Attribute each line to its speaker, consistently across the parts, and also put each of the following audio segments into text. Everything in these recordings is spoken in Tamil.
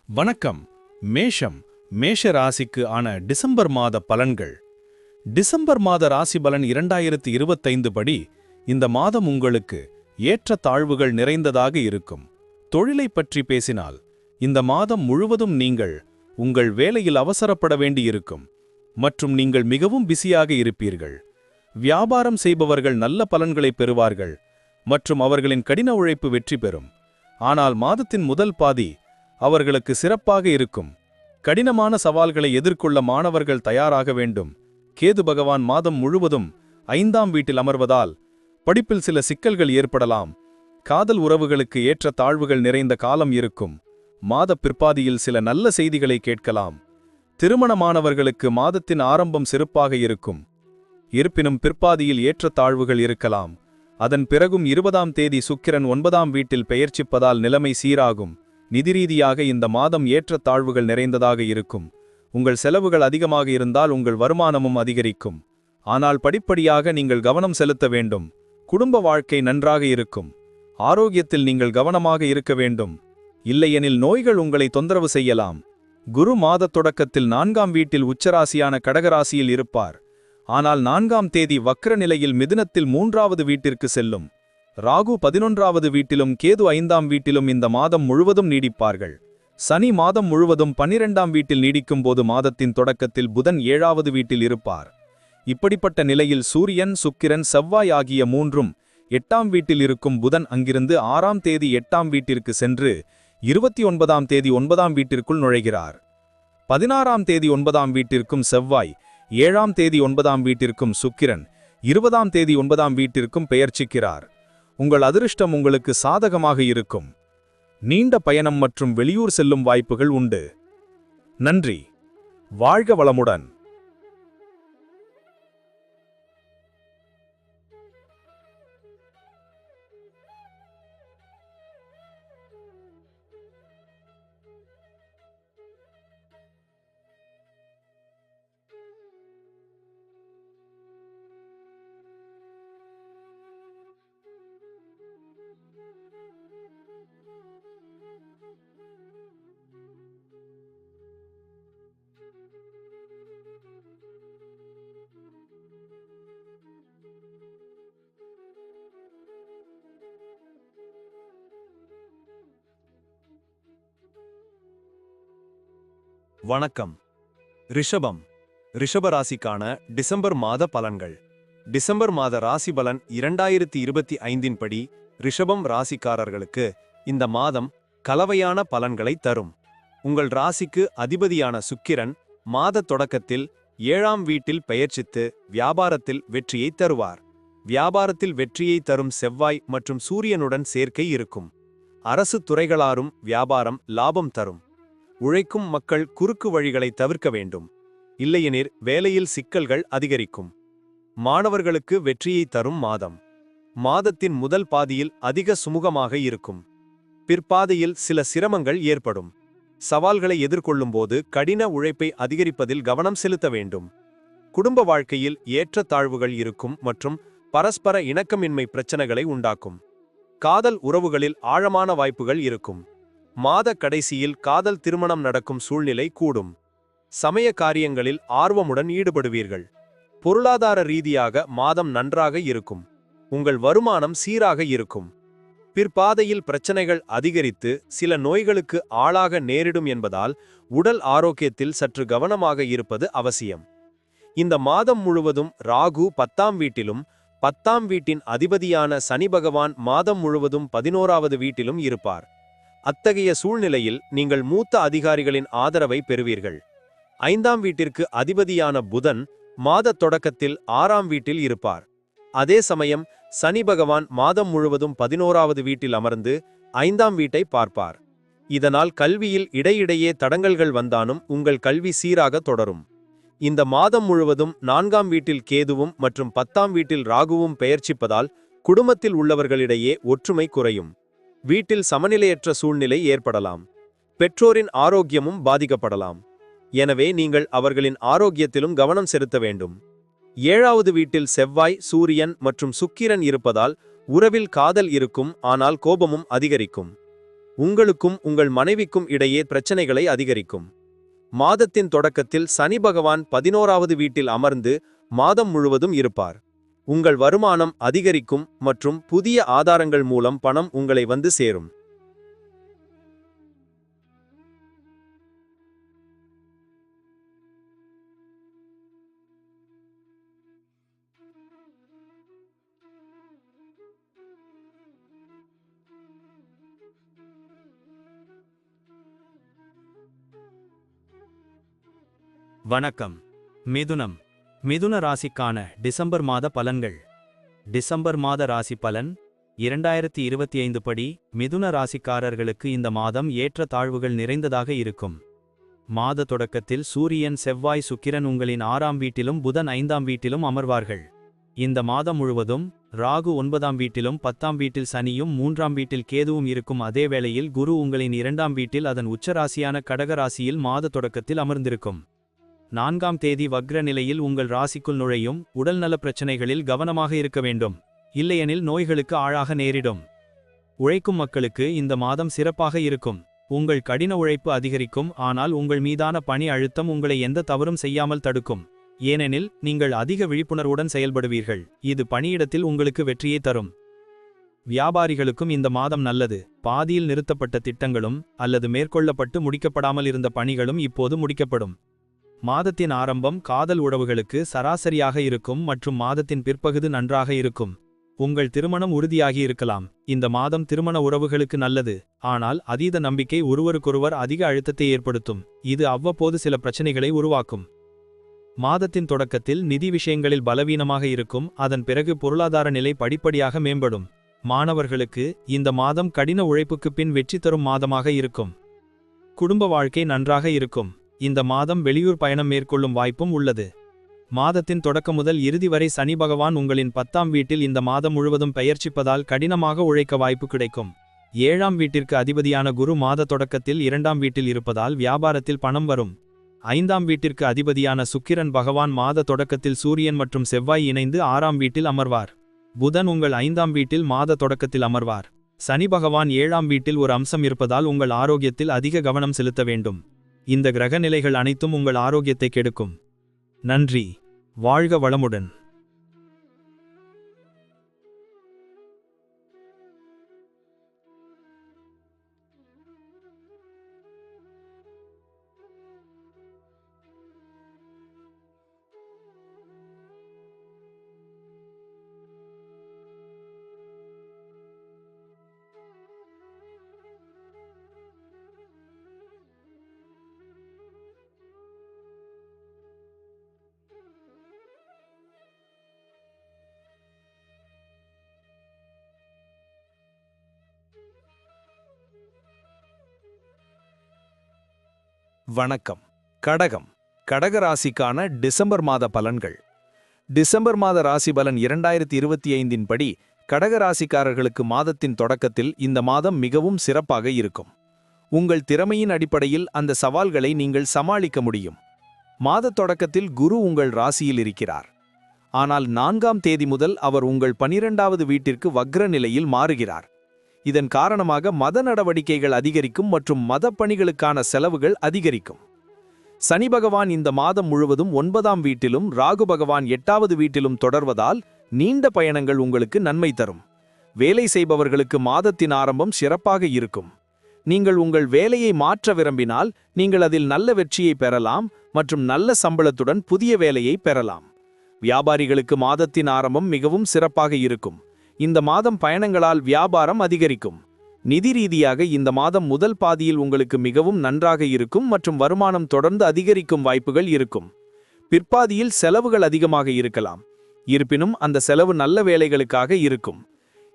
Speaker 1: வணக்கம். மேஷம் மேஷ ராசிக்கு ஆன டிசம்பர் மாத பலன்கள். டிசம்பர் மாத ராசி பலன் 2025 படி இந்த மாதம் உங்களுக்கு ஏற்ற தாழ்வுகள் நிறைந்ததாக இருக்கும். தொழிலை பற்றி பேசினால் இந்த மாதம் முழுவதும் நீங்கள் உங்கள் வேலையில் அவசரப்பட வேண்டியிருக்கும் மற்றும் நீங்கள் மிகவும் பிஸியாக இருப்பீர்கள். வியாபாரம் செய்பவர்கள் நல்ல பலன்களை பெறுவார்கள் மற்றும் அவர்களின் கடின உழைப்பு வெற்றி பெறும். ஆனால் மாதத்தின் முதல் பாதி அவர்களுக்கு சிறப்பாக இருக்கும். கடினமான சவால்களை எதிர்கொள்ள மாணவர்கள் தயாராக வேண்டும். கேது பகவான் மாதம் முழுவதும் 5ஆம் வீட்டில் அமர்வதால் படிப்பில் சில சிக்கல்கள் ஏற்படலாம். காதல் உறவுகளுக்கு ஏற்ற தாழ்வுகள் நிறைந்த காலம் இருக்கும். மாத பிற்பாதியில் சில நல்ல செய்திகளை கேட்கலாம். திருமணமானவர்களுக்கு மாதத்தின் ஆரம்பம் சிறப்பாக இருக்கும். இருப்பினும் பிற்பாதியில் ஏற்ற தாழ்வுகள் இருக்கலாம். அதன் பிறகும் 20ஆம் தேதி சுக்கிரன் 9ஆம் வீட்டில் பெயர்ச்சிப்பதால் நிலைமை சீராகும். நிதிரீதியாக இந்த மாதம் ஏற்ற தாழ்வுகள் நிறைந்ததாக இருக்கும். உங்கள் செலவுகள் அதிகமாக இருந்தால் உங்கள் வருமானமும் அதிகரிக்கும். ஆனால் படிப்படியாக நீங்கள் கவனம் செலுத்த வேண்டும். குடும்ப வாழ்க்கை நன்றாக இருக்கும். ஆரோக்கியத்தில் நீங்கள் கவனமாக இருக்க வேண்டும். இல்லையெனில் நோய்கள் உங்களை தொந்தரவு செய்யலாம். குரு மாத தொடக்கத்தில் 4ஆம் வீட்டில் உச்சராசியான கடகராசியில் இருப்பார். ஆனால் 4ஆம் தேதி வக்ர நிலையில் மிதுனத்தில் 3ஆவது வீட்டிற்கு செல்லும். ராகு 11ஆவது வீட்டிலும் கேது 5ஆம் வீட்டிலும் இந்த மாதம் முழுவதும் நீடிப்பார்கள். சனி மாதம் முழுவதும் 12ஆம் வீட்டில் நீடிக்கும் போது மாதத்தின் தொடக்கத்தில் புதன் 7ஆவது வீட்டில் இருப்பார். இப்படிப்பட்ட நிலையில் சூரியன் சுக்கிரன் செவ்வாய் ஆகிய மூன்றும் 8ஆம் வீட்டில் இருக்கும். புதன் அங்கிருந்து 6ஆம் தேதி 8ஆம் வீட்டிற்கு சென்று 29ஆம் தேதி 9ஆம் வீட்டிற்குள் நுழைகிறார். 16ஆம் தேதி 9ஆம் வீட்டிற்கும் செவ்வாய், 7ஆம் தேதி 9ஆம் வீட்டிற்கும் சுக்கிரன், 20ஆம் தேதி 9ஆம் வீட்டிற்கும் பெயர்ச்சிக்கிறார். உங்கள் அதிர்ஷ்டம் உங்களுக்கு சாதகமாக இருக்கும். நீண்ட பயணம் மற்றும் வெளியூர் செல்லும் வாய்ப்புகள் உண்டு. நன்றி. வாழ்க வளமுடன்.
Speaker 2: வணக்கம். ரிஷபம் ரிஷபராசிக்கான டிசம்பர் மாத பலன்கள். டிசம்பர் மாத ராசி பலன் 2025 படி ரிஷபம் ராசிக்காரர்களுக்கு இந்த மாதம் கலவையான பலன்களை தரும். உங்கள் ராசிக்கு அதிபதியான சுக்கிரன் மாத தொடக்கத்தில் 7ஆம் வீட்டில் பெயர்ச்சித்து வியாபாரத்தில் வெற்றியை தருவார். வியாபாரத்தில் வெற்றியை தரும் செவ்வாய் மற்றும் சூரியனுடன் சேர்க்கை இருக்கும். அரசு துறைகளாரும் வியாபாரம் லாபம் தரும். உழைக்கும் மக்கள் குறுக்கு வழிகளை தவிர்க்க வேண்டும். இல்லையெனில் வேலையில் சிக்கல்கள் அதிகரிக்கும். மாணவர்களுக்கு வெற்றியை தரும் மாதம். மாதத்தின் முதல் பாதியில் அதிக சுமூகமாக இருக்கும். பிற்பாதையில் சில சிரமங்கள் ஏற்படும். சவால்களை எதிர்கொள்ளும்போது கடின உழைப்பை அதிகரிப்பதில் கவனம் செலுத்த வேண்டும். குடும்ப வாழ்க்கையில் ஏற்ற தாழ்வுகள் இருக்கும் மற்றும் பரஸ்பர இணக்கமின்மை பிரச்சனைகளை உண்டாக்கும். காதல் உறவுகளில் ஆழமான வாய்ப்புகள் இருக்கும். மாத கடைசியில் காதல் திருமணம் நடக்கும் சூழ்நிலை கூடும். சமய காரியங்களில் ஆர்வமுடன் ஈடுபடுவீர்கள். பொருளாதார ரீதியாக மாதம் நன்றாக இருக்கும். உங்கள் வருமானம் சீராக இருக்கும். பிற்பாதையில் பிரச்சனைகள் அதிகரித்து சில நோய்களுக்கு ஆளாக நேரிடும் என்பதால் உடல் ஆரோக்கியத்தில் சற்று கவனமாக இருப்பது அவசியம். இந்த மாதம் முழுவதும் ராகு 10ஆம் வீட்டிலும் 10ஆம் வீட்டின் அதிபதியான சனி பகவான் மாதம் முழுவதும் 11ஆவது வீட்டிலும் இருப்பார். அத்தகைய சூழ்நிலையில் நீங்கள் மூத்த அதிகாரிகளின் ஆதரவை பெறுவீர்கள். 5ஆம் வீட்டிற்கு அதிபதியான புதன் மாத தொடக்கத்தில் 6ஆம் வீட்டில் இருப்பார். அதே சமயம் சனி பகவான் மாதம் முழுவதும் 11ஆவது வீட்டில் அமர்ந்து 5ஆம் வீட்டை பார்ப்பார். இதனால் கல்வியில் இடையிடையே தடங்கல்கள் வந்தாலும் உங்கள் கல்வி சீராக தொடரும். இந்த மாதம் முழுவதும் 4ஆம் வீட்டில் கேதுவும் மற்றும் 10ஆம் வீட்டில் ராகுவும் பெயர்ச்சிப்பதால் குடும்பத்தில் உள்ளவர்களிடையே ஒற்றுமை குறையும். வீட்டில் சமநிலையற்ற சூழ்நிலை ஏற்படலாம். பெற்றோரின் ஆரோக்கியமும் பாதிக்கப்படலாம். எனவே நீங்கள் அவர்களின் ஆரோக்கியத்திலும் கவனம் செலுத்த வேண்டும். 7ஆவது வீட்டில் செவ்வாய், சூரியன் மற்றும் சுக்கிரன் இருப்பதால் உறவில் காதல் இருக்கும், ஆனால் கோபமும் அதிகரிக்கும். உங்களுக்கும் உங்கள் மனைவிக்கும் இடையே பிரச்சனைகளை அதிகரிக்கும். மாதத்தின் தொடக்கத்தில் சனி பகவான் 11வது வீட்டில் அமர்ந்து மாதம் முழுவதும் இருப்பார். உங்கள் வருமானம் அதிகரிக்கும் மற்றும் புதிய ஆதாரங்கள் மூலம் பணம் உங்களை வந்து சேரும்.
Speaker 3: வணக்கம். மிதுனம். மிதுன ராசிக்கான டிசம்பர் மாத பலன்கள். டிசம்பர் மாத ராசி பலன் 2025 படி மிதுன ராசிக்காரர்களுக்கு இந்த மாதம் ஏற்ற தாழ்வுகள் நிறைந்ததாக இருக்கும். மாத தொடக்கத்தில் சூரியன், செவ்வாய், சுக்கிரன் உங்களின் 6ஆம் வீட்டிலும் புதன் 5ஆம் வீட்டிலும் அமர்வார்கள். இந்த மாதம் முழுவதும் ராகு 9ஆம் வீட்டிலும் 10ஆம் வீட்டில் சனியும் 3ஆம் வீட்டில் கேதுவும் இருக்கும். அதே வேளையில் குரு உங்களின் 2ஆம் வீட்டில் அதன் உச்சராசியான கடக ராசியில் மாத தொடக்கத்தில் அமர்ந்திருக்கும். 4ஆம் தேதி வக்ர நிலையில் உங்கள் ராசிக்குள் நுழையும். உடல்நல பிரச்சனைகளில் கவனமாக இருக்க வேண்டும், இல்லையெனில் நோய்களுக்கு ஆளாக நேரிடும். உழைக்கும் மக்களுக்கு இந்த மாதம் சிறப்பாக இருக்கும். உங்கள் கடின உழைப்பு அதிகரிக்கும், ஆனால் உங்கள் மீதான பணி அழுத்தம் உங்களை எந்த தவறும் செய்யாமல் தடுக்கும். ஏனெனில் நீங்கள் அதிக விழிப்புணர்வுடன் செயல்படுவீர்கள். இது பணியிடத்தில் உங்களுக்கு வெற்றியை தரும். வியாபாரிகளுக்கும் இந்த மாதம் நல்லது. பாதியில் நிறுத்தப்பட்ட திட்டங்களும் அல்லது மேற்கொள்ளப்பட்டு முடிக்கப்படாமல் இருந்த பணிகளும் இப்போது முடிக்கப்படும். மாதத்தின் ஆரம்பம் காதல் உறவுகளுக்கு சராசரியாக இருக்கும் மற்றும் மாதத்தின் பிற்பகுதி நன்றாக இருக்கும். உங்கள் திருமணம் உறுதியாகி இருக்கலாம். இந்த மாதம் திருமண உறவுகளுக்கு நல்லது, ஆனால் அதீத நம்பிக்கை ஒருவருக்கொருவர் அதிக அழுத்தத்தை ஏற்படுத்தும். இது அவ்வப்போது சில பிரச்சனைகளை உருவாக்கும். மாதத்தின் தொடக்கத்தில் நிதி விஷயங்களில் பலவீனமாக இருக்கும், அதன் பிறகு பொருளாதார நிலை படிப்படியாக மேம்படும். மாணவர்களுக்கு இந்த மாதம் கடின உழைப்புக்கு பின் வெற்றி தரும் மாதமாக இருக்கும். குடும்ப வாழ்க்கை நன்றாக இருக்கும். இந்த மாதம் வெளியூர் பயணம் மேற்கொள்ளும் வாய்ப்பும் உள்ளது. மாதத்தின் தொடக்கம் முதல் இறுதி வரை சனி பகவான் உங்களின் 10ஆம் வீட்டில் இந்த மாதம் முழுவதும் பெயர்ச்சிப்பதால் கடினமாக உழைக்க வாய்ப்பு கிடைக்கும். 7ஆம் வீட்டிற்கு அதிபதியான குரு மாத தொடக்கத்தில் 2ஆம் வீட்டில் இருப்பதால் வியாபாரத்தில் பணம் வரும். 5ஆம் வீட்டிற்கு அதிபதியான சுக்கிரன் பகவான் மாத தொடக்கத்தில் சூரியன் மற்றும் செவ்வாய் இணைந்து 6ஆம் வீட்டில் அமர்வார். புதன் உங்கள் 5ஆம் வீட்டில் மாத தொடக்கத்தில் அமர்வார். சனி பகவான் 7ஆம் வீட்டில் ஒரு அம்சம் இருப்பதால் உங்கள் ஆரோக்கியத்தில் அதிக கவனம் செலுத்த வேண்டும். இந்த கிரக நிலைகள் அனைத்தும் உங்கள் ஆரோக்கியத்தை கெடுக்கும். நன்றி. வாழ்க வளமுடன்.
Speaker 1: வணக்கம். கடகம். கடக ராசிக்கான டிசம்பர் மாத பலன்கள். டிசம்பர் மாத ராசி பலன் 2025 படி கடக ராசிக்காரர்களுக்கு மாதத்தின் தொடக்கத்தில் இந்த மாதம் மிகவும் சிறப்பாக இருக்கும். உங்கள் திறமையின் அடிப்படையில் அந்த சவால்களை நீங்கள் சமாளிக்க முடியும். மாத தொடக்கத்தில் குரு உங்கள் ராசியில் இருக்கிறார். ஆனால் 4ஆம் தேதி முதல் அவர் உங்கள் 12வது வீட்டிற்கு வக்ர நிலையில் மாறுகிறார். இதன் காரணமாக மத நடவடிக்கைகள் அதிகரிக்கும் மற்றும் மத பணிகளுக்கான செலவுகள் அதிகரிக்கும். சனி பகவான் இந்த மாதம் முழுவதும் 9ஆம் வீட்டிலும் ராகு பகவான் 8வது வீட்டிலும் தொடர்வதால் நீண்ட பயணங்கள் உங்களுக்கு நன்மை தரும். வேலை செய்பவர்களுக்கு மாதத்தின் ஆரம்பம் சிறப்பாக இருக்கும். நீங்கள் உங்கள் வேலையை மாற்ற விரும்பினால் நீங்கள் அதில் நல்ல வெற்றியை பெறலாம் மற்றும் நல்ல சம்பளத்துடன் புதிய வேலையை பெறலாம். வியாபாரிகளுக்கு மாதத்தின் ஆரம்பம் மிகவும் சிறப்பாக இருக்கும். இந்த மாதம் பயணங்களால் வியாபாரம் அதிகரிக்கும். நிதி ரீதியாக இந்த மாதம் முதல் பாதியில் உங்களுக்கு மிகவும் நன்றாக இருக்கும் மற்றும் வருமானம் தொடர்ந்து அதிகரிக்கும் வாய்ப்புகள் இருக்கும். பிற்பாதியில் செலவுகள் அதிகமாக இருக்கலாம். இருப்பினும் அந்த செலவு நல்ல வேலைகளுக்காக இருக்கும்.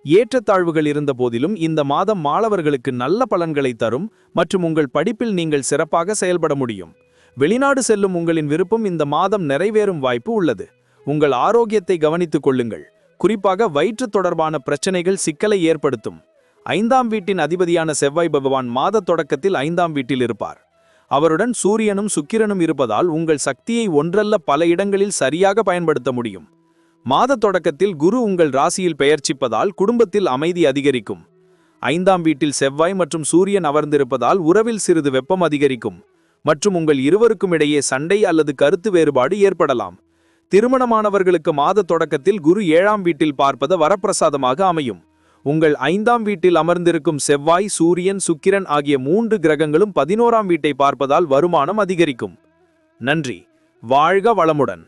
Speaker 1: ஏற்றத்தாழ்வுகள் இருந்த போதிலும் இந்த மாதம் மாணவர்களுக்கு நல்ல பலன்களை தரும் மற்றும் உங்கள் படிப்பில் நீங்கள் சிறப்பாக செயல்பட முடியும். வெளிநாடு செல்லும் உங்களின் விருப்பம் இந்த மாதம் நிறைவேறும் வாய்ப்பு உள்ளது. உங்கள் ஆரோக்கியத்தை கவனித்துக் கொள்ளுங்கள். குறிப்பாக வயிற்று தொடர்பான பிரச்சனைகள் சிக்கலை ஏற்படுத்தும். 5ஆம் வீட்டின் அதிபதியான செவ்வாய் பகவான் மாத தொடக்கத்தில் 5ஆம் வீட்டில் இருப்பார். அவருடன் சூரியனும் சுக்கிரனும் இருப்பதால் உங்கள் சக்தியை ஒன்றல்ல பல இடங்களில் சரியாக பயன்படுத்த முடியும். மாத தொடக்கத்தில் குரு உங்கள் ராசியில் பெயர்ச்சிப்பதால் குடும்பத்தில் அமைதி அதிகரிக்கும்.
Speaker 4: 5ஆம் வீட்டில் செவ்வாய் மற்றும் சூரியன் அமர்ந்திருப்பதால் உறவில் சிறிது வெப்பம் அதிகரிக்கும் மற்றும் உங்கள் இருவருக்கும் இடையே சண்டை அல்லது கருத்து வேறுபாடு ஏற்படலாம். திருமணமானவர்களுக்கு மாத தொடக்கத்தில் குரு 7ஆம் வீட்டில் பார்ப்பது வரப்பிரசாதமாக அமையும். உங்கள் 5ஆம் வீட்டில் அமர்ந்திருக்கும் செவ்வாய், சூரியன், சுக்கிரன் ஆகிய 3 கிரகங்களும் 11ஆம் வீட்டை பார்ப்பதால் வருமானம் அதிகரிக்கும். நன்றி. வாழ்க வளமுடன்.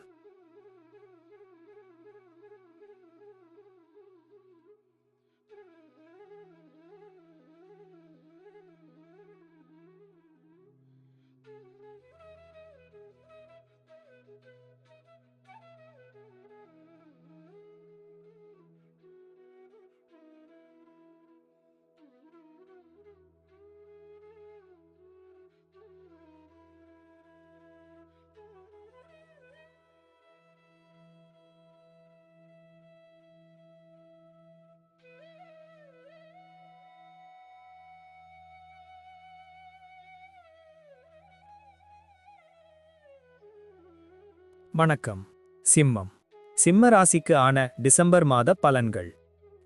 Speaker 5: வணக்கம். சிம்மம். சிம்ம ராசிக்கு ஆன டிசம்பர் மாத பலன்கள்.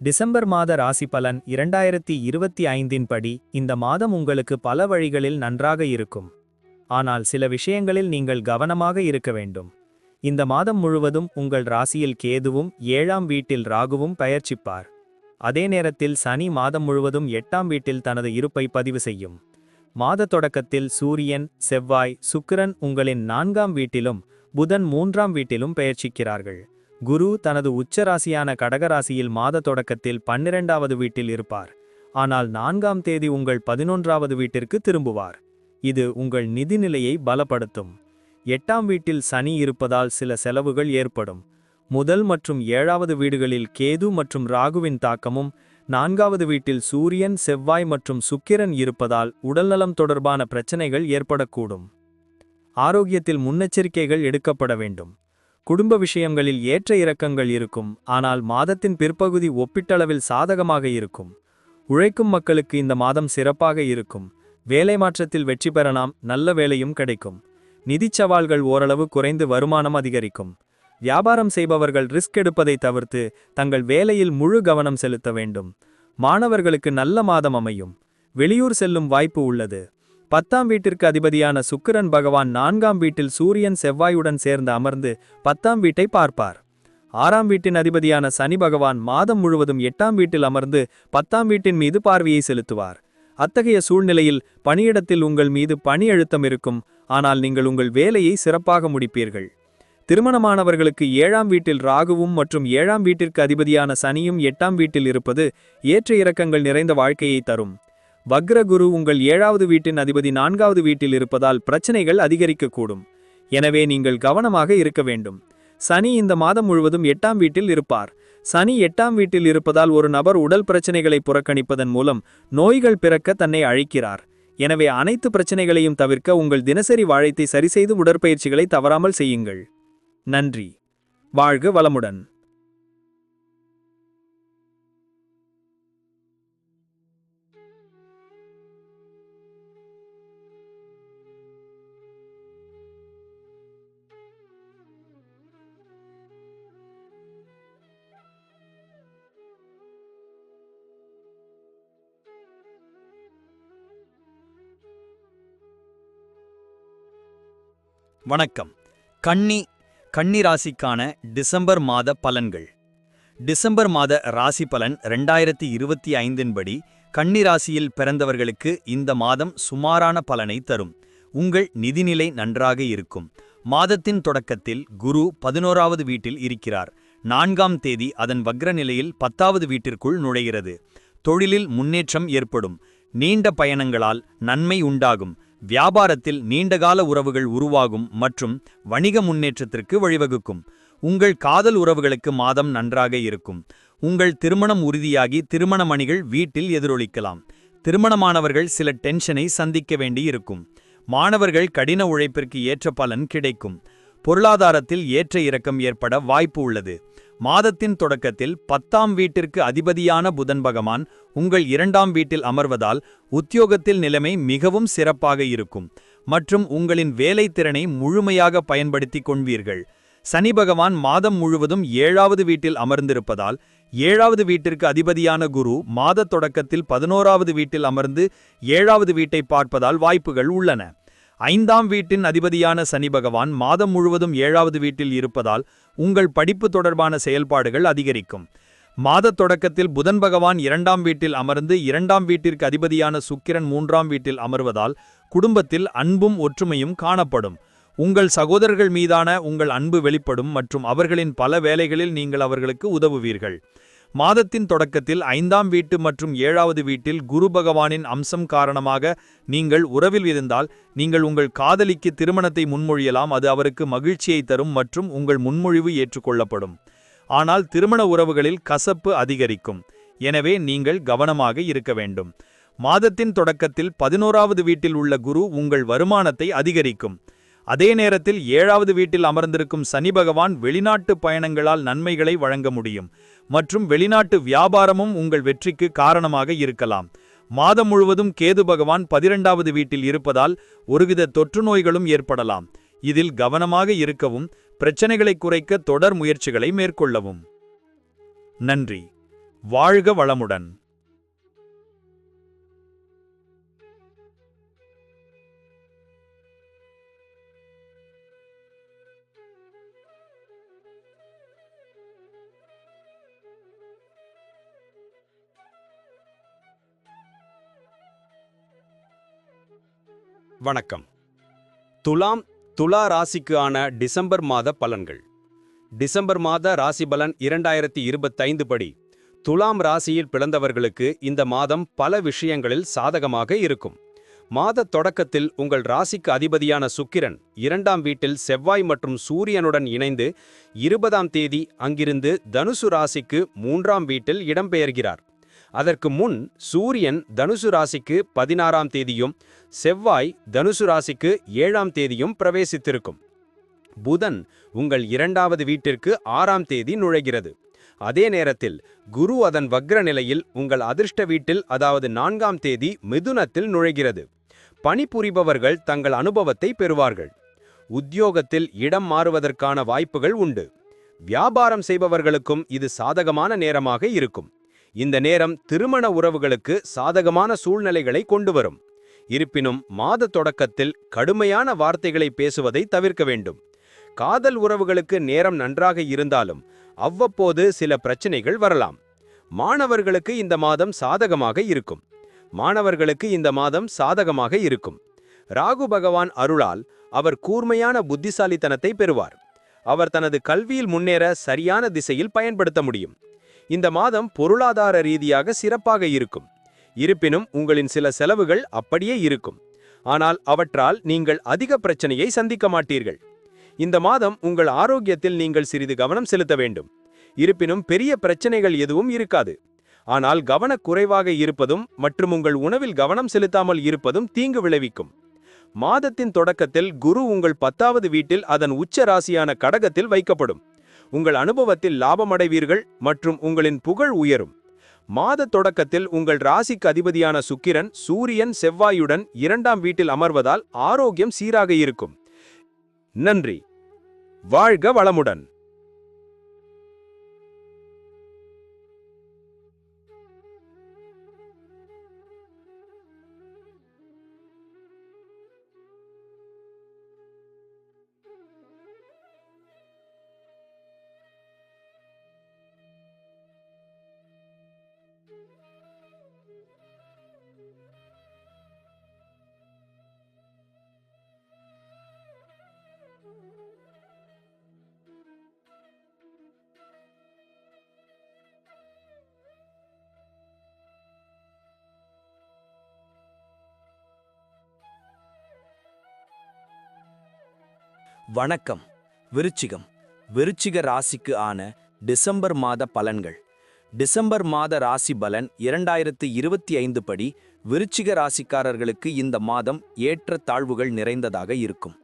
Speaker 5: டிசம்பர் மாத ராசி பலன் 2025 படி இந்த மாதம் உங்களுக்கு பல வழிகளில் நன்றாக இருக்கும். ஆனால் சில விஷயங்களில் நீங்கள் கவனமாக இருக்க வேண்டும். இந்த மாதம் முழுவதும் உங்கள் ராசியில் கேதுவும் 7ஆம் வீட்டில் ராகுவும் பெயர்ச்சிப்பார். அதே நேரத்தில் சனி மாதம் முழுவதும் 8ஆம் வீட்டில் தனது இருப்பை பதிவு செய்யும். மாத தொடக்கத்தில் சூரியன், செவ்வாய், சுக்கிரன் உங்களின் 4ஆம் வீட்டிலும் புதன் 3ஆம் வீட்டிலும் பெயர்ச்சிக்கிறார்கள். குரு தனது உச்சராசியான கடகராசியில் மாத தொடக்கத்தில் 12ஆவது வீட்டில் இருப்பார். ஆனால் 4ஆம் தேதி உங்கள் 11ஆவது வீட்டிற்கு திரும்புவார். இது உங்கள் நிதிநிலையை பலப்படுத்தும். 8ஆம் வீட்டில் சனி இருப்பதால் சில செலவுகள் ஏற்படும். முதல் மற்றும் 7ஆவது வீடுகளில் கேது மற்றும் ராகுவின் தாக்கமும் 4ஆவது வீட்டில் சூரியன், செவ்வாய் மற்றும் சுக்கிரன் இருப்பதால் உடல்நலம் தொடர்பான பிரச்சனைகள் ஏற்படக்கூடும். ஆரோக்கியத்தில் முன்னெச்சரிக்கைகள் எடுக்கப்பட வேண்டும். குடும்ப விஷயங்களில் ஏற்ற இறக்கங்கள் இருக்கும். ஆனால் மாதத்தின் பிற்பகுதி ஒப்பீட்டளவில் சாதகமாக இருக்கும். உழைக்கும் மக்களுக்கு இந்த மாதம் சிறப்பாக இருக்கும். வேலை மாற்றத்தில் வெற்றி பெறலாம். நல்ல வேலையும் கிடைக்கும். நிதிச் சவால்கள் ஓரளவு குறைந்து வருமானம் அதிகரிக்கும். வியாபாரம் செய்பவர்கள் ரிஸ்க் எடுப்பதை தவிர்த்து தங்கள் வேலையில் முழு கவனம் செலுத்த வேண்டும். மாணவர்களுக்கு நல்ல மாதம் அமையும். வெளியூர் செல்லும் வாய்ப்பு உள்ளது. 10ஆம் வீட்டிற்கு அதிபதியான சுக்கிரன் பகவான் 4ஆம் வீட்டில் சூரியன், செவ்வாயுடன் சேர்ந்து அமர்ந்து 10ஆம் வீட்டை பார்ப்பார். 6ஆம் வீட்டின் அதிபதியான சனி பகவான் மாதம் முழுவதும் 8ஆம் வீட்டில் அமர்ந்து 10ஆம் வீட்டின் மீது பார்வையை செலுத்துவார். அத்தகைய சூழ்நிலையில் பணியிடத்தில் உங்கள் மீது பணி அழுத்தம் இருக்கும். ஆனால் நீங்கள் உங்கள் வேலையை சிறப்பாக முடிப்பீர்கள். திருமணமானவர்களுக்கு 7ஆம் வீட்டில் ராகுவும் மற்றும் 7ஆம் வீட்டிற்கு அதிபதியான சனியும் 8ஆம் வீட்டில் இருப்பது ஏற்ற இறக்கங்கள் நிறைந்த வாழ்க்கையை தரும். வக்ரகுரு உங்கள் 7ஆவது வீட்டின் அதிபதி 4ஆவது வீட்டில் இருப்பதால் பிரச்சனைகள் அதிகரிக்கக்கூடும். எனவே நீங்கள் கவனமாக இருக்க வேண்டும். சனி இந்த மாதம் முழுவதும் 8ஆம் வீட்டில் இருப்பார். சனி 8ஆம் வீட்டில் இருப்பதால் ஒரு நபர் உடல் பிரச்சனைகளை புறக்கணிப்பதன் மூலம் நோய்கள் பிறக்க தன்னை அழைக்கிறார். எனவே அனைத்து பிரச்சனைகளையும் தவிர்க்க உங்கள் தினசரி வாழ்க்கை சரிசெய்து உடற்பயிற்சிகளை தவறாமல் செய்யுங்கள். நன்றி. வாழ்க வளமுடன்.
Speaker 3: வணக்கம். கன்னி ராசிக்கான டிசம்பர் மாத பலன்கள். டிசம்பர் மாத ராசி பலன் 2025 படி கன்னி ராசியில் பிறந்தவர்களுக்கு இந்த மாதம் சுமாரான பலனை தரும். உங்கள் நிதிநிலை நன்றாக இருக்கும். மாதத்தின் தொடக்கத்தில் குரு 11ஆவது வீட்டில் இருக்கிறார். 4ஆம் தேதி அதன் வக்ர நிலையில் 10ஆவது வீட்டிற்குள் நுழைகிறது. தொழிலில் முன்னேற்றம் ஏற்படும். நீண்ட பயணங்களால் நன்மை உண்டாகும். வியாபாரத்தில் நீண்டகால உறவுகள் உருவாகும் மற்றும் வணிக முன்னேற்றத்திற்கு வழிவகுக்கும். உங்கள் காதல் உறவுகளுக்கு மாதம் நன்றாக இருக்கும். உங்கள் திருமணம் உறுதியாகி திருமண மணிகள் வீட்டில் எதிரொலிக்கலாம். திருமணமானவர்கள் சில டென்ஷனை சந்திக்க வேண்டியிருக்கும். மாணவர்கள் கடின உழைப்பிற்கு ஏற்ற பலன் கிடைக்கும். பொருளாதாரத்தில் ஏற்ற இறக்கம் ஏற்பட வாய்ப்பு உள்ளது. மாதத்தின் தொடக்கத்தில் 10ஆம் வீட்டிற்கு அதிபதியான புதன் பகவான் உங்கள் 2ஆம் வீட்டில் அமர்வதால் உத்தியோகத்தில் நிலைமை மிகவும் சிறப்பாக இருக்கும் மற்றும் உங்களின் வேலை திறனை முழுமையாக பயன்படுத்திக் கொள்வீர்கள். சனி பகவான் மாதம் முழுவதும் 7ஆவது வீட்டில் அமர்ந்திருப்பதால்
Speaker 1: 7வது வீட்டிற்கு அதிபதியான குரு மாத தொடக்கத்தில் 11வது வீட்டில் அமர்ந்து 7வது வீட்டை பார்ப்பதால் வாய்ப்புகள் உள்ளன. 5ஆம் வீட்டின் அதிபதியான சனி பகவான் மாதம் முழுவதும் 7வது வீட்டில் இருப்பதால் உங்கள் படிப்பு தொடர்பான செயல்பாடுகள் அதிகரிக்கும். மாத தொடக்கத்தில் புதன் பகவான் 2ஆம் வீட்டில் அமர்ந்து 2ஆம் வீட்டிற்கு அதிபதியான சுக்கிரன் 3ஆம் வீட்டில் அமர்வதால் குடும்பத்தில் அன்பும் ஒற்றுமையும் காணப்படும். உங்கள் சகோதரர்கள் மீதான உங்கள் அன்பு வெளிப்படும் மற்றும் அவர்களின் பல வேலைகளில் நீங்கள் அவர்களுக்கு உதவுவீர்கள். மாதத்தின் தொடக்கத்தில் 5ஆம் வீட்டு மற்றும் 7வது வீட்டில் குரு பகவானின் அம்சம் காரணமாக நீங்கள் உறவில் இருந்தால் நீங்கள் உங்கள் காதலிக்கு திருமணத்தை முன்மொழியலாம். அது அவருக்கு மகிழ்ச்சியை தரும் மற்றும் உங்கள் முன்மொழிவு ஏற்றுக்கொள்ளப்படும். ஆனால் திருமண உறவுகளில் கசப்பு அதிகரிக்கும். எனவே நீங்கள் கவனமாக இருக்க வேண்டும். மாதத்தின் தொடக்கத்தில் 11வது வீட்டில் உள்ள குரு உங்கள் வருமானத்தை அதிகரிக்கும். அதே நேரத்தில் 7வது வீட்டில் அமர்ந்திருக்கும் சனி பகவான் வெளிநாட்டு பயணங்களால் நன்மைகளை வழங்க முடியும் மற்றும் வெளிநாட்டு வியாபாரமும் உங்கள் வெற்றிக்கு காரணமாக இருக்கலாம். மாதம் முழுவதும் கேது பகவான் 12வது வீட்டில் இருப்பதால் ஒருவித தொற்று நோய்களும் ஏற்படலாம். இதில் கவனமாக இருக்கவும் பிரச்சனைகளை குறைக்க தொடர் முயற்சிகளை மேற்கொள்ளவும். நன்றி. வாழ்க வளமுடன்.
Speaker 6: வணக்கம். துலா ராசிக்கு ஆன டிசம்பர் மாத பலன்கள். டிசம்பர் மாத ராசி பலன் 2025 படி துலாம் ராசியில் பிறந்தவர்களுக்கு இந்த மாதம் பல விஷயங்களில் சாதகமாக இருக்கும். மாத தொடக்கத்தில் உங்கள் ராசிக்கு அதிபதியான சுக்கிரன் 2ஆம் வீட்டில் செவ்வாய் மற்றும் சூரியனுடன் இணைந்து 20ஆம் தேதி அங்கிருந்து தனுசு ராசிக்கு 3ஆம் வீட்டில் இடம்பெயர்கிறார். அதற்கு முன் சூரியன் தனுசு ராசிக்கு 16ஆம் தேதியும் செவ்வாய் தனுசு ராசிக்கு 7ஆம் தேதியும் பிரவேசித்திருக்கும். புதன் உங்கள் 2வது வீட்டிற்கு 6ஆம் தேதி நுழைகிறது. அதே நேரத்தில் குரு அதன் வக்ர நிலையில் உங்கள் அதிர்ஷ்ட வீட்டில் அதாவது 4ஆம் தேதி மிதுனத்தில் நுழைகிறது. பணிபுரிபவர்கள் தங்கள் அனுபவத்தை பெறுவார்கள். உத்தியோகத்தில் இடம் மாறுவதற்கான வாய்ப்புகள் உண்டு. வியாபாரம் செய்பவர்களுக்கும் இது சாதகமான நேரமாக இருக்கும். இந்த நேரம் திருமண உறவுகளுக்கு சாதகமான சூழ்நிலைகளை கொண்டு வரும். இருப்பினும் மாத தொடக்கத்தில் கடுமையான வார்த்தைகளை பேசுவதை தவிர்க்க வேண்டும். காதல் உறவுகளுக்கு நேரம் நன்றாக இருந்தாலும் அவ்வப்போது சில பிரச்சனைகள் வரலாம். மாணவர்களுக்கு இந்த மாதம் சாதகமாக இருக்கும். ராகு பகவான் அருளால் அவர் கூர்மையான புத்திசாலித்தனத்தை பெறுவார். அவர் தனது கல்வியில் முன்னேற சரியான திசையில் பயன்படுத்த முடியும். இந்த மாதம் பொருளாதார ரீதியாக சிறப்பாக இருக்கும். இருப்பினும் உங்களின் சில செலவுகள் அப்படியே இருக்கும். ஆனால் அவற்றால் நீங்கள் அதிக பிரச்சனையை சந்திக்க மாட்டீர்கள். இந்த மாதம் உங்கள் ஆரோக்கியத்தில் நீங்கள் சிறிது கவனம் செலுத்த வேண்டும். இருப்பினும் பெரிய பிரச்சனைகள் எதுவும் இருக்காது. ஆனால் கவனக்குறைவாக இருப்பதும் மற்றும் உங்கள் உணவில் கவனம் செலுத்தாமல் இருப்பதும் தீங்கு விளைவிக்கும். மாதத்தின் தொடக்கத்தில் குரு உங்கள் 10வது வீட்டில் அதன் உச்ச ராசியான கடகத்தில் வைக்கப்படும். உங்கள் அனுபவத்தில் லாபமடைவீர்கள் மற்றும் உங்களின் புகழ் உயரும். மாத தொடக்கத்தில் உங்கள் ராசிக்கு அதிபதியான சுக்கிரன் சூரியன் செவ்வாயுடன் 2ஆம் வீட்டில் அமர்வதால் ஆரோக்கியம் சீராக இருக்கும். நன்றி. வாழ்க வளமுடன்.
Speaker 7: வணக்கம். விருச்சிக ராசிக்கு ஆன டிசம்பர் மாத பலன்கள். டிசம்பர் மாத ராசி பலன் 2025 படி விருச்சிக ராசிக்காரர்களுக்கு இந்த மாதம் ஏற்ற தாழ்வுகள் நிறைந்ததாக இருக்கும்.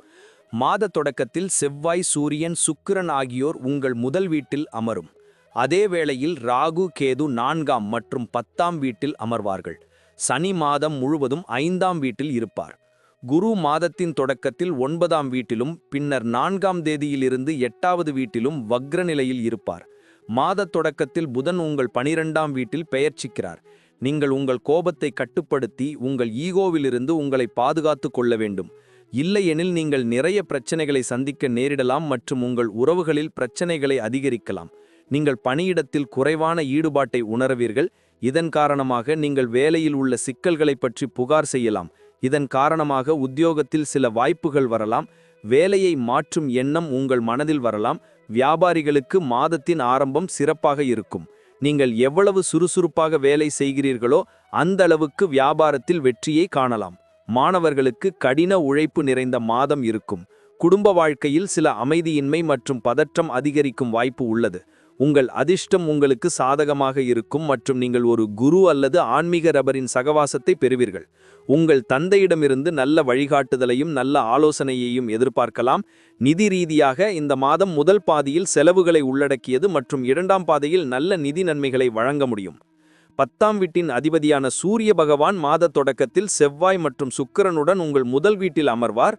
Speaker 7: மாத தொடக்கத்தில் செவ்வாய் சூரியன் சுக்கிரன் ஆகியோர் உங்கள் முதல் வீட்டில் அமரும். அதே வேளையில் ராகு கேது 4ஆம் மற்றும் 10ஆம் வீட்டில் அமர்வார்கள். சனி மாதம் முழுவதும் 5ஆம் வீட்டில் இருப்பார். குரு மாதத்தின் தொடக்கத்தில் 9ஆம் வீட்டிலும் பின்னர் 4ஆம் தேதியிலிருந்து 8வது வீட்டிலும் வக்ர நிலையில் இருப்பார். மாத தொடக்கத்தில் புதன் உங்கள் 12ஆம் வீட்டில் பெயர்ச்சிக்கிறார். நீங்கள் உங்கள் கோபத்தை கட்டுப்படுத்தி உங்கள் ஈகோவிலிருந்து உங்களை பாதுகாத்து கொள்ள வேண்டும். இல்லையெனில் நீங்கள் நிறைய பிரச்சனைகளை சந்திக்க நேரிடலாம் மற்றும் உங்கள் உறவுகளில் பிரச்சனைகளை அதிகரிக்கலாம். நீங்கள் பணியிடத்தில் குறைவான ஈடுபாட்டை உணர்வீர்கள். இதன் காரணமாக நீங்கள் வேலையில் உள்ள சிக்கல்களை பற்றி புகார் செய்யலாம். இதன் காரணமாக உத்தியோகத்தில் சில வாய்ப்புகள் வரலாம். வேலையை மாற்றும் எண்ணம் உங்கள் மனதில் வரலாம். வியாபாரிகளுக்கு மாதத்தின் ஆரம்பம் சிறப்பாக இருக்கும். நீங்கள் எவ்வளவு சுறுசுறுப்பாக வேலை செய்கிறீர்களோ அந்த அளவுக்கு வியாபாரத்தில் வெற்றியை காணலாம். மாணவர்களுக்கு கடின உழைப்பு நிறைந்த மாதம் இருக்கும். குடும்ப வாழ்க்கையில் சில அமைதியின்மை மற்றும் பதற்றம் அதிகரிக்கும் வாய்ப்பு உள்ளது. உங்கள் அதிர்ஷ்டம் உங்களுக்கு சாதகமாக இருக்கும் மற்றும் நீங்கள் ஒரு குரு அல்லது ஆன்மீக ரபரின் சகவாசத்தை பெறுவீர்கள். உங்கள் தந்தையிடமிருந்து நல்ல வழிகாட்டுதலையும் நல்ல ஆலோசனையையும் எதிர்பார்க்கலாம். நிதி ரீதியாக இந்த மாதம் முதல் பாதியில் செலவுகளை உள்ளடக்கியது மற்றும் இரண்டாம் பாதையில் நல்ல நிதி நன்மைகளை வழங்க முடியும். 10ஆம் வீட்டின் அதிபதியான சூரிய பகவான் மாத தொடக்கத்தில் செவ்வாய் மற்றும் சுக்கிரனுடன் உங்கள் முதல் வீட்டில் அமர்வார்.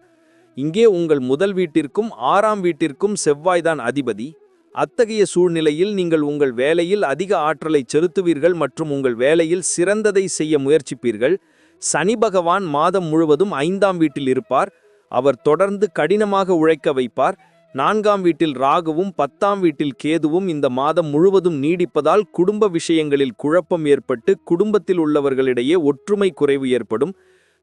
Speaker 7: இங்கே உங்கள் முதல் வீட்டிற்கும் 6ஆம் வீட்டிற்கும் செவ்வாய்தான் அதிபதி. அத்தகைய சூழ்நிலையில் நீங்கள் உங்கள் வேலையில் அதிக ஆற்றலை செலுத்துவீர்கள் மற்றும் உங்கள் வேலையில் சிறந்ததை செய்ய முயற்சிப்பீர்கள். சனி பகவான் மாதம் முழுவதும் 5ஆம் வீட்டில் இருப்பார். அவர் தொடர்ந்து கடினமாக உழைக்க வைப்பார். 4ஆம் வீட்டில் ராகுவும் 10ஆம் வீட்டில் கேதுவும் இந்த மாதம் முழுவதும் நீடிப்பதால் குடும்ப விஷயங்களில் குழப்பம் ஏற்பட்டு குடும்பத்தில் உள்ளவர்களிடையே ஒற்றுமை குறைவு ஏற்படும்.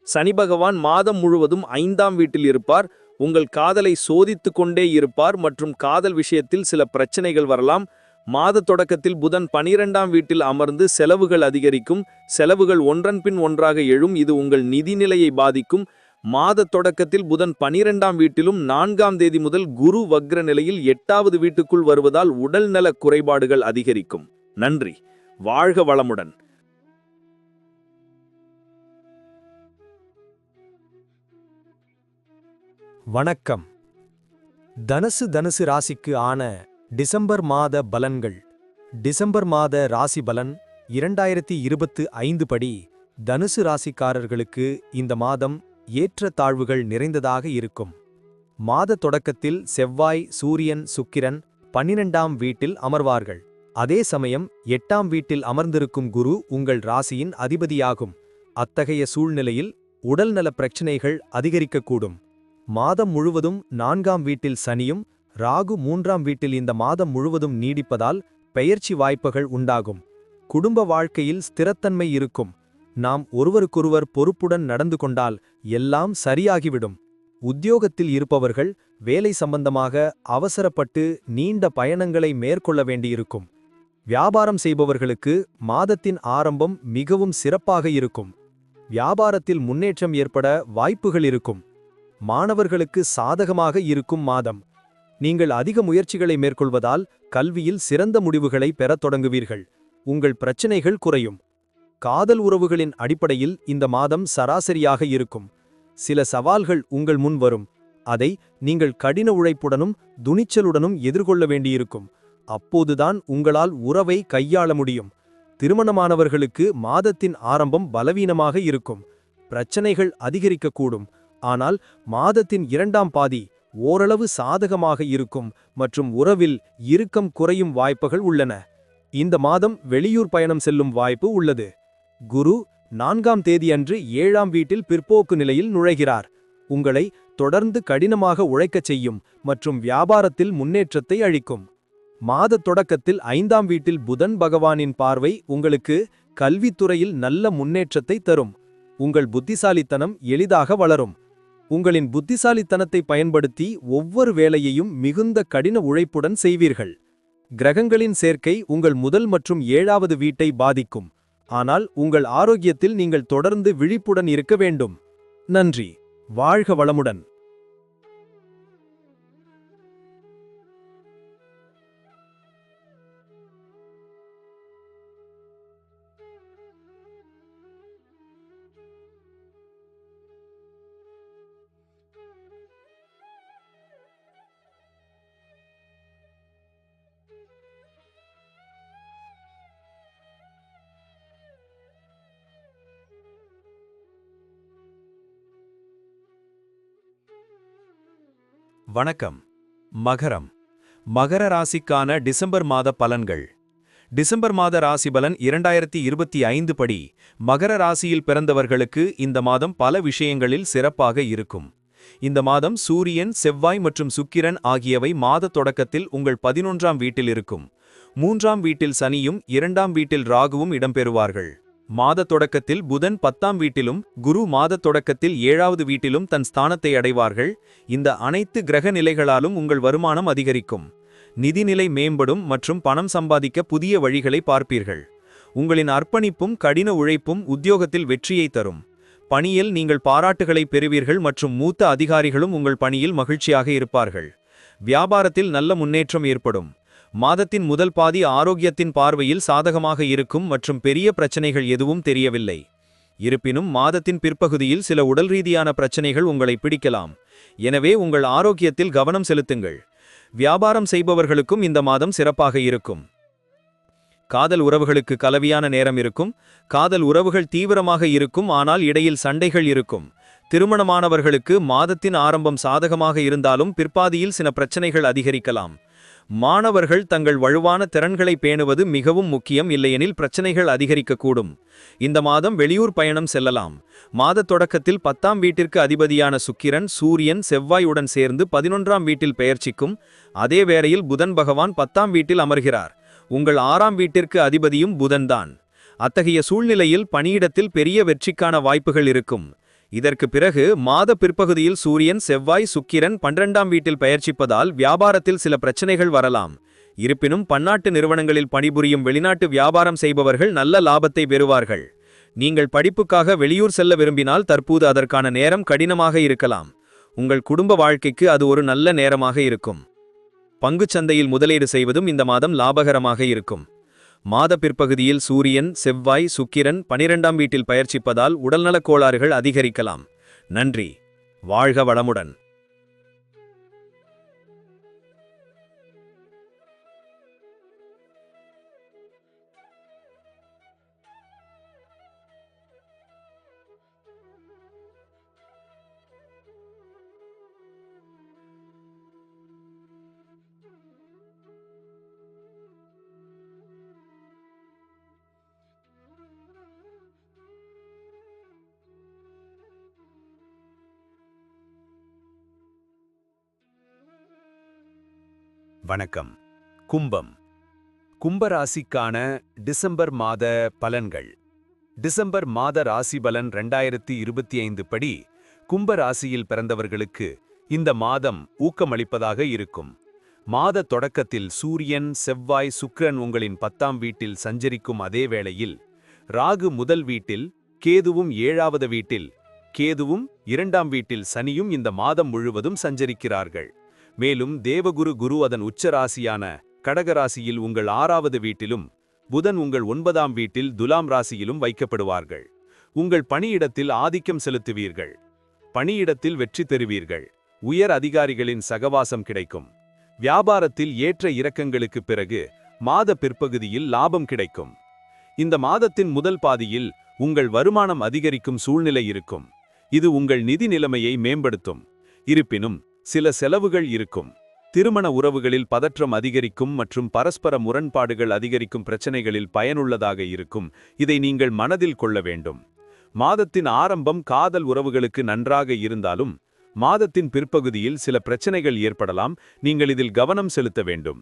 Speaker 7: சனி பகவான் மாதம் முழுவதும் 5ஆம் வீட்டில் இருப்பார். உங்கள் காதலை சோதித்து கொண்டே இருப்பார் மற்றும் காதல் விஷயத்தில் சில பிரச்சனைகள் வரலாம். மாத தொடக்கத்தில் புதன் 12ஆம் வீட்டில் அமர்ந்து செலவுகள் அதிகரிக்கும். செலவுகள் ஒன்றன் பின் ஒன்றாக எழும். இது உங்கள் நிதிநிலையை பாதிக்கும். மாத தொடக்கத்தில் புதன் 12ஆம் வீட்டிலும் 4ஆம் தேதி முதல் குரு வக்ர நிலையில் 8வது வீட்டுக்குள் வருவதால் உடல்நல குறைபாடுகள் அதிகரிக்கும். நன்றி. வாழ்க வளமுடன்.
Speaker 3: வணக்கம். தனுசு ராசிக்கு ஆன டிசம்பர் மாத பலன்கள். டிசம்பர் மாத ராசி பலன் 2025 படி தனுசு ராசிக்காரர்களுக்கு இந்த மாதம் ஏற்ற தாழ்வுகள் நிறைந்ததாக இருக்கும். மாத தொடக்கத்தில் செவ்வாய், சூரியன், சுக்கிரன் 12ஆம் வீட்டில் அமர்வார்கள். அதே சமயம் 8ஆம் வீட்டில் அமர்ந்திருக்கும் குரு உங்கள் ராசியின் அதிபதியாகும். அத்தகைய சூழ்நிலையில் உடல்நல பிரச்சினைகள் அதிகரிக்கக்கூடும். மாதம் முழுவதும் 4ஆம் வீட்டில் சனியும் ராகு 3ஆம் வீட்டில் இந்த மாதம் முழுவதும் நீடிப்பதால் பெயர்ச்சி வாய்ப்புகள் உண்டாகும். குடும்ப வாழ்க்கையில் ஸ்திரத்தன்மை இருக்கும். நாம் ஒருவருக்கொருவர் பொறுப்புடன் நடந்து கொண்டால் எல்லாம் சரியாகிவிடும். உத்தியோகத்தில் இருப்பவர்கள் வேலை சம்பந்தமாக அவசரப்பட்டு நீண்ட பயணங்களை மேற்கொள்ள வேண்டியிருக்கும். வியாபாரம் செய்பவர்களுக்கு மாதத்தின் ஆரம்பம் மிகவும் சிறப்பாக இருக்கும். வியாபாரத்தில் முன்னேற்றம் ஏற்பட வாய்ப்புகள் இருக்கும். மாணவர்களுக்கு சாதகமாக இருக்கும் மாதம். நீங்கள் அதிக முயற்சிகளை மேற்கொள்வதால் கல்வியில் சிறந்த முடிவுகளை பெறத் தொடங்குவீர்கள். உங்கள் பிரச்சினைகள் குறையும். காதல் உறவுகளின் அடிப்படையில் இந்த மாதம் சராசரியாக இருக்கும். சில சவால்கள் உங்கள் முன் வரும். அதை நீங்கள் கடின உழைப்புடனும் துணிச்சலுடனும் எதிர்கொள்ள வேண்டியிருக்கும். அப்போதுதான் உங்களால் உறவை கையாள முடியும். திருமணமானவர்களுக்கு மாதத்தின் ஆரம்பம் பலவீனமாக இருக்கும். பிரச்சனைகள் அதிகரிக்கக்கூடும். ஆனால் மாதத்தின் 2ஆம் பாதி ஓரளவு சாதகமாக இருக்கும் மற்றும் உறவில் இறுக்கம் குறையும் வாய்ப்புகள் உள்ளன. இந்த மாதம் வெளியூர் பயணம் செல்லும் வாய்ப்பு உள்ளது. குரு 4ஆம் தேதியன்று 7ஆம் வீட்டில் பிற்போக்கு நிலையில் நுழைகிறார். உங்களை தொடர்ந்து கடினமாக உழைக்கச் செய்யும் மற்றும் வியாபாரத்தில் முன்னேற்றத்தை அளிக்கும். மாத தொடக்கத்தில் 5ஆம் வீட்டில் புதன் பகவானின் பார்வை உங்களுக்கு கல்வித்துறையில் நல்ல முன்னேற்றத்தை தரும். உங்கள் புத்திசாலித்தனம் எளிதாக வளரும். உங்களின் புத்திசாலித்தனத்தை பயன்படுத்தி ஒவ்வொரு வேலையையும் மிகுந்த கடின உழைப்புடன் செய்வீர்கள். கிரகங்களின் சேர்க்கை உங்கள் முதல் மற்றும் 7வது வீட்டை பாதிக்கும். ஆனால் உங்கள் ஆரோக்கியத்தில் நீங்கள் தொடர்ந்து விழிப்புடன் இருக்க வேண்டும். நன்றி. வாழ்க வளமுடன்.
Speaker 2: வணக்கம். மகரம். மகர ராசிக்கான டிசம்பர் மாத பலன்கள். டிசம்பர் மாத ராசி பலன் 2025 படி மகர ராசியில் பிறந்தவர்களுக்கு இந்த மாதம் பல விஷயங்களில் சிறப்பாக இருக்கும். இந்த மாதம் சூரியன், செவ்வாய் மற்றும் சுக்கிரன் ஆகியவை மாத தொடக்கத்தில் உங்கள் 11ஆம் வீட்டில் இருக்கும். 3ஆம் வீட்டில் சனியும் 2ஆம் வீட்டில் ராகுவும் இடம்பெறுவார்கள். மாத தொடக்கத்தில் புதன் 10ஆம் வீட்டிலும் குரு மாத தொடக்கத்தில் 7ஆவது வீட்டிலும் தன் ஸ்தானத்தை அடைவார்கள். இந்த அனைத்து கிரக நிலைகளாலும் உங்கள் வருமானம் அதிகரிக்கும். நிதிநிலை மேம்படும் மற்றும் பணம் சம்பாதிக்க புதிய வழிகளை பார்ப்பீர்கள். உங்களின் அர்ப்பணிப்பும் கடின உழைப்பும் உத்தியோகத்தில் வெற்றியை தரும். பணியில் நீங்கள் பாராட்டுகளை பெறுவீர்கள் மற்றும் மூத்த அதிகாரிகளும் உங்கள் பணியில் மகிழ்ச்சியாக இருப்பார்கள். வியாபாரத்தில் நல்ல முன்னேற்றம் ஏற்படும். மாதத்தின் முதல் பாதி ஆரோக்கியத்தின் பார்வையில் சாதகமாக இருக்கும் மற்றும் பெரிய பிரச்சனைகள் எதுவும் தெரியவில்லை. இருப்பினும் மாதத்தின் பிற்பகுதியில் சில உடல் ரீதியான பிரச்சனைகள் உங்களை பிடிக்கலாம். எனவே உங்கள் ஆரோக்கியத்தில் கவனம் செலுத்துங்கள். வியாபாரம் செய்பவர்களுக்கும் இந்த மாதம் சிறப்பாக இருக்கும். காதல் உறவுகளுக்கு கலவையான நேரம் இருக்கும். காதல் உறவுகள் தீவிரமாக இருக்கும், ஆனால் இடையில் சண்டைகள் இருக்கும். திருமணமானவர்களுக்கு மாதத்தின் ஆரம்பம் சாதகமாக இருந்தாலும் பிற்பாதியில் சில பிரச்சனைகள் அதிகரிக்கலாம். மாணவர்கள் தங்கள் வலுவான திறன்களை பேணுவது மிகவும் முக்கியம், இல்லையெனில் பிரச்சனைகள் அதிகரிக்கக்கூடும். இந்த மாதம் வெளியூர் பயணம் செல்லலாம். மாத தொடக்கத்தில் 10ஆம் வீட்டிற்கு அதிபதியான சுக்கிரன், சூரியன், செவ்வாயுடன் சேர்ந்து 11ஆம் வீட்டில் பெயர்ச்சிக்கும். அதே வேளையில் புதன் பகவான் 10ஆம் வீட்டில் அமர்கிறார். உங்கள் 6ஆம் வீட்டிற்கு அதிபதியும் புதன்தான். அத்தகைய சூழ்நிலையில் பணியிடத்தில் பெரிய வெற்றிக்கான வாய்ப்புகள் இருக்கும். இதற்கு பிறகு மாத பிற்பகுதியில் சூரியன், செவ்வாய், சுக்கிரன் 12ஆம் வீட்டில் பெயர்ச்சிப்பதால் வியாபாரத்தில் சில பிரச்சனைகள் வரலாம். இருப்பினும் பன்னாட்டு நிறுவனங்களில் பணிபுரியும் வெளிநாட்டு வியாபாரம் செய்பவர்கள் நல்ல லாபத்தை பெறுவார்கள். நீங்கள் படிப்புக்காக வெளியூர் செல்ல விரும்பினால் தற்போது அதற்கான நேரம் கடினமாக இருக்கலாம். உங்கள் குடும்ப வாழ்க்கைக்கு அது ஒரு நல்ல நேரமாக இருக்கும். பங்குச்சந்தையில் முதலீடு செய்வதும் இந்த மாதம் லாபகரமாக இருக்கும். மாத பிற்பகுதியில் சூரியன், செவ்வாய், சுக்கிரன் 12ஆம் வீட்டில் பெயர்ச்சிப்பதால் உடல்நலக் கோளாறுகள் அதிகரிக்கலாம். நன்றி. வாழ்க வளமுடன்.
Speaker 6: வணக்கம். கும்பம். கும்பராசிக்கான டிசம்பர் மாத பலன்கள். டிசம்பர் மாத ராசி பலன் 2025 படி கும்பராசியில் பிறந்தவர்களுக்கு இந்த மாதம் ஊக்கமளிப்பதாக இருக்கும். மாத தொடக்கத்தில் சூரியன், செவ்வாய், சுக்கிரன் உங்களின் 10ஆம் வீட்டில் சஞ்சரிக்கும் அதே வேளையில் ராகு முதல் வீட்டில், கேதுவும் 7ஆவது வீட்டில், கேதுவும் 2ஆம் வீட்டில், சனியும் இந்த மாதம் முழுவதும் சஞ்சரிக்கிறார்கள். மேலும் தேவகுரு குரு அதன் உச்சராசியான கடகராசியில் உங்கள் 6ஆவது வீட்டிலும், புதன் உங்கள் 9ஆம் வீட்டில் துலாம் ராசியிலும் வைக்கப்படுவார்கள். உங்கள் பணியிடத்தில் ஆதிக்கம் செலுத்துவீர்கள். பணியிடத்தில் வெற்றி பெறுவீர்கள். உயர் அதிகாரிகளின் சகவாசம் கிடைக்கும். வியாபாரத்தில் ஏற்ற இறக்கங்களுக்கு பிறகு மாத பிற்பகுதியில் லாபம் கிடைக்கும். இந்த மாதத்தின் முதல் பாதியில் உங்கள் வருமானம் அதிகரிக்கும் சூழ்நிலை இருக்கும். இது உங்கள் நிதி நிலைமையை மேம்படுத்தும். இருப்பினும் சில செலவுகள் இருக்கும். திருமண உறவுகளில் பதற்றம் அதிகரிக்கும் மற்றும் பரஸ்பர முரண்பாடுகள் அதிகரிக்கும் பிரச்சனைகளில் பயனுள்ளதாக இருக்கும். இதை நீங்கள் மனதில் கொள்ள வேண்டும். மாதத்தின் ஆரம்பம் காதல் உறவுகளுக்கு நன்றாக இருந்தாலும் மாதத்தின் பிற்பகுதியில் சில பிரச்சனைகள் ஏற்படலாம். நீங்கள் இதில் கவனம் செலுத்த வேண்டும்.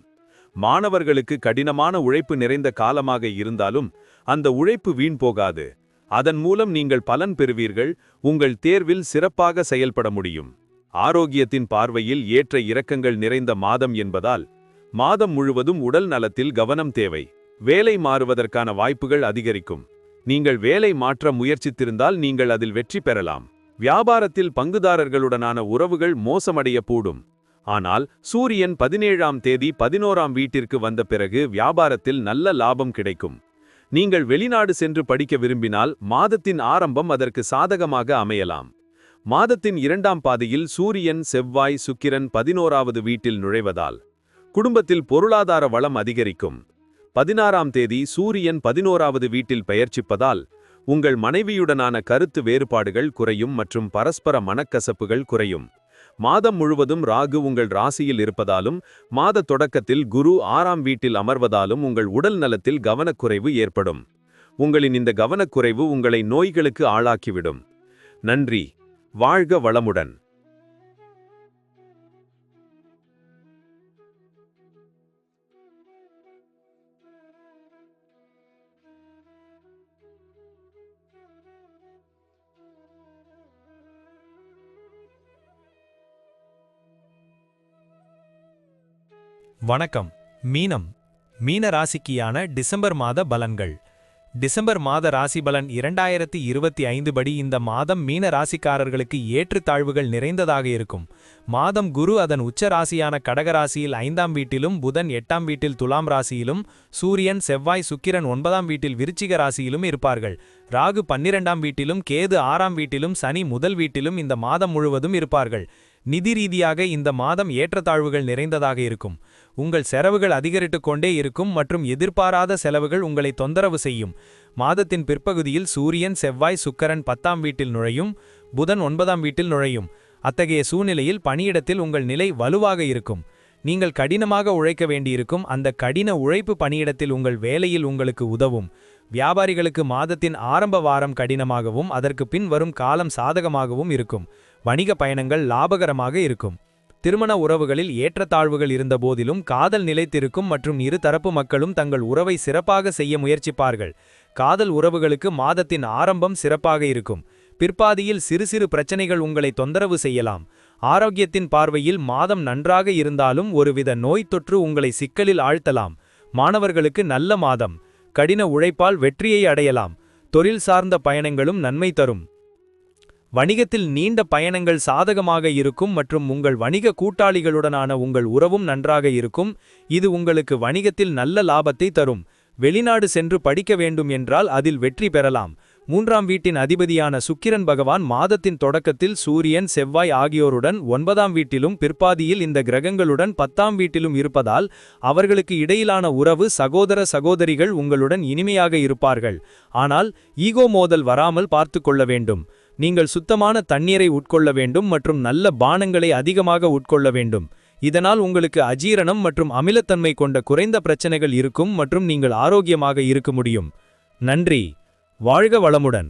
Speaker 6: மாணவர்களுக்கு கடினமான உழைப்பு நிறைந்த காலமாக இருந்தாலும் அந்த உழைப்பு வீண் போகாது. அதன் மூலம் நீங்கள் பலன் பெறுவீர்கள். உங்கள் தேர்வில் சிறப்பாக செயல்பட முடியும். ஆரோக்கியத்தின் பார்வையில் ஏற்ற இறக்கங்கள் நிறைந்த மாதம் என்பதால் மாதம் முழுவதும் உடல் நலத்தில் கவனம் தேவை. வேலை மாறுவதற்கான வாய்ப்புகள் அதிகரிக்கும். நீங்கள் வேலை மாற்ற முயற்சித்திருந்தால் நீங்கள் அதில் வெற்றி பெறலாம். வியாபாரத்தில் பங்குதாரர்களுடனான உறவுகள் மோசமடையக்கூடும். ஆனால் சூரியன் 17ஆம் தேதி 11ஆம் வீட்டிற்கு வந்த பிறகு வியாபாரத்தில் நல்ல லாபம் கிடைக்கும். நீங்கள் வெளிநாடு சென்று படிக்க விரும்பினால் மாதத்தின் ஆரம்பம் அதற்கு சாதகமாக அமையலாம். மாதத்தின் 2ஆம் பாதியில் சூரியன், செவ்வாய், சுக்கிரன் 11ஆவது வீட்டில் நுழைவதால் குடும்பத்தில் பொருளாதார வளம் அதிகரிக்கும். 16ஆம் தேதி சூரியன் 11ஆவது வீட்டில் பெயர்ச்சிப்பதால் உங்கள் மனைவியுடனான கருத்து வேறுபாடுகள் குறையும் மற்றும் பரஸ்பர மனக்கசப்புகள் குறையும்.
Speaker 4: மாதம் முழுவதும் ராகு உங்கள் ராசியில் இருப்பதாலும் மாத தொடக்கத்தில் குரு 6ஆம் வீட்டில் அமர்வதாலும் உங்கள் உடல் நலத்தில் கவனக்குறைவு ஏற்படும். உங்களின் இந்த கவனக்குறைவு உங்களை நோய்களுக்கு ஆளாக்கிவிடும். நன்றி. வாழ்க வளமுடன்.
Speaker 5: வணக்கம். மீன ராசிக்கான டிசம்பர் மாத பலன்கள். டிசம்பர் மாத ராசி பலன் 2025 படி இந்த மாதம் மீன ராசிக்காரர்களுக்கு ஏற்றத்தாழ்வுகள் நிறைந்ததாக இருக்கும். மாதம் குரு அதன் உச்ச ராசியான கடகராசியில் 5ஆம் வீட்டிலும், புதன் 8ஆம் வீட்டில் துலாம் ராசியிலும், சூரியன் செவ்வாய் சுக்கிரன் 9ஆம் வீட்டில் விருச்சிக ராசியிலும் இருப்பார்கள். ராகு 12ஆம் வீட்டிலும், கேது 6ஆம் வீட்டிலும், சனி முதல் வீட்டிலும் இந்த மாதம் முழுவதும் இருப்பார்கள். நிதி ரீதியாக இந்த மாதம் ஏற்றத்தாழ்வுகள் நிறைந்ததாக இருக்கும். உங்கள் செலவுகள் அதிகரித்து கொண்டே இருக்கும் மற்றும் எதிர்பாராத செலவுகள் உங்களை தொந்தரவு செய்யும். மாதத்தின் பிற்பகுதியில் சூரியன் செவ்வாய் சுக்கிரன் 10ஆம் வீட்டில் நுழையும், புதன் 9ஆம் வீட்டில் நுழையும். அத்தகைய சூழ்நிலையில் பணியிடத்தில் உங்கள் நிலை வலுவாக இருக்கும். நீங்கள் கடினமாக உழைக்க வேண்டியிருக்கும். அந்த கடின உழைப்பு பணியிடத்தில் உங்கள் வேலையில் உங்களுக்கு உதவும். வியாபாரிகளுக்கு மாதத்தின் ஆரம்ப வாரம் கடினமாகவும் அதற்கு பின் வரும் காலம் சாதகமாகவும் இருக்கும். வணிக பயணங்கள் லாபகரமாக இருக்கும். திருமண உறவுகளில் ஏற்றத்தாழ்வுகள் இருந்தபோதிலும் காதல் நிலைத்திருக்கும் மற்றும் இரு தரப்பு மக்களும் தங்கள் உறவை சிறப்பாக செய்ய முயற்சிப்பார்கள். காதல் உறவுகளுக்கு மாதத்தின் ஆரம்பம் சிறப்பாக இருக்கும். பிற்பாதியில் சிறு சிறு பிரச்சனைகள் உங்களை தொந்தரவு செய்யலாம். ஆரோக்கியத்தின் பார்வையில் மாதம் நன்றாக இருந்தாலும் ஒருவித நோய் தொற்று உங்களை சிக்கலில் ஆழ்த்தலாம். மாணவர்களுக்கு நல்ல மாதம். கடின உழைப்பால் வெற்றியை அடையலாம். தொழில் சார்ந்த பயணங்களும் நன்மை தரும். வணிகத்தில் நீண்ட பயணங்கள் சாதகமாக இருக்கும் மற்றும் உங்கள் வணிக கூட்டாளிகளுடனான உங்கள் உறவும் நன்றாக இருக்கும். இது உங்களுக்கு வணிகத்தில் நல்ல லாபத்தை தரும். வெளிநாடு சென்று படிக்க வேண்டும் என்றால் அதில் வெற்றி பெறலாம். 3ஆம் வீட்டின் அதிபதியான சுக்கிரன் பகவான் மாதத்தின் தொடக்கத்தில் சூரியன் செவ்வாய் ஆகியோருடன் 9ஆம் வீட்டிலும் பிற்பாதியில் இந்த கிரகங்களுடன் 10ஆம் வீட்டிலும் இருப்பதால் அவர்களுக்கு இடையிலான உறவு சகோதர சகோதரிகள் உங்களுடன் இனிமையாக இருப்பார்கள். ஆனால் ஈகோ மோதல் வராமல் பார்த்து கொள்ள வேண்டும். நீங்கள் சுத்தமான தண்ணீரை உட்கொள்ள வேண்டும் மற்றும் நல்ல பானங்களை அதிகமாக உட்கொள்ள வேண்டும். இதனால் உங்களுக்கு அஜீரணம் மற்றும் அமிலத்தன்மை கொண்ட குறைந்த பிரச்சனைகள் இருக்கும் மற்றும் நீங்கள் ஆரோக்கியமாக இருக்க முடியும். நன்றி. வாழ்க வளமுடன்.